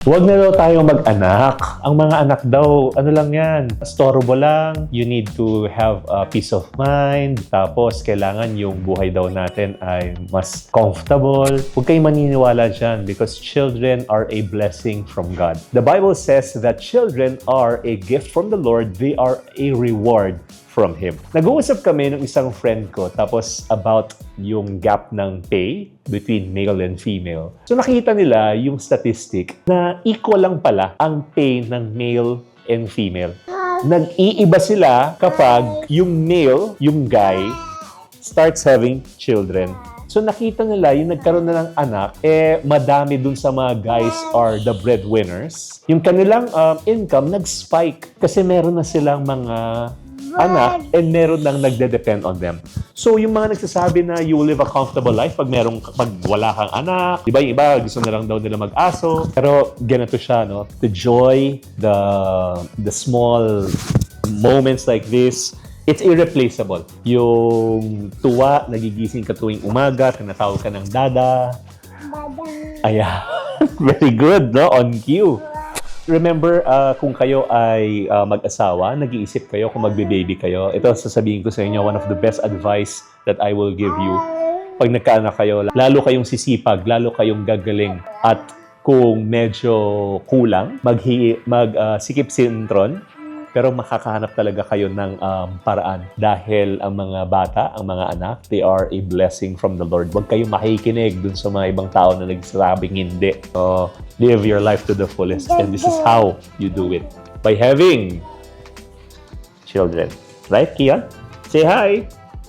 Huwag na daw tayong mag-anak. Ang mga anak daw, ano lang yan, storbo lang. You need to have a peace of mind. Tapos, kailangan yung buhay daw natin ay mas comfortable. Huwag kayong maniniwala dyan because children are a blessing from God. The Bible says that children are a gift from the Lord. They are a reward from Him. Nag-uusap kami ng isang friend ko tapos about yung gap ng pay between male and female. So nakita nila yung statistic na equal lang pala ang pay ng male and female. Nag-iiba sila kapag yung male, yung guy, starts having children. So nakita nila yung nagkaroon na ng anak, madami dun sa mga guys are the breadwinners. Yung kanilang income nag-spike kasi meron na silang mga anak and meron nang nagde-depend on them. So, yung mga nagsasabi na you will live a comfortable life pag wala kang anak, iba yung iba, gusto na lang daw nila mag-aso. Pero, ganito siya, no? The joy, the small moments like this, it's irreplaceable. Yung tuwa, nagigising ka tuwing umaga, tinatawag ka ng dada. Ayan. Very good, no? On cue. Remember, kung kayo ay mag-asawa, nag-iisip kayo kung magbe-baby kayo. Ito, sasabihin ko sa inyo, one of the best advice that I will give you. Pag nagkaanak kayo, lalo kayong sisipag, lalo kayong gagaling. At kung medyo kulang, sikip sintron, pero makakahanap talaga kayo ng paraan. Dahil ang mga bata, ang mga anak, they are a blessing from the Lord. Huwag kayong makikinig dun sa mga ibang tao na nagsasabing hindi. So, live your life to the fullest. And this is how you do it. By having children. Right, Kian? Say hi!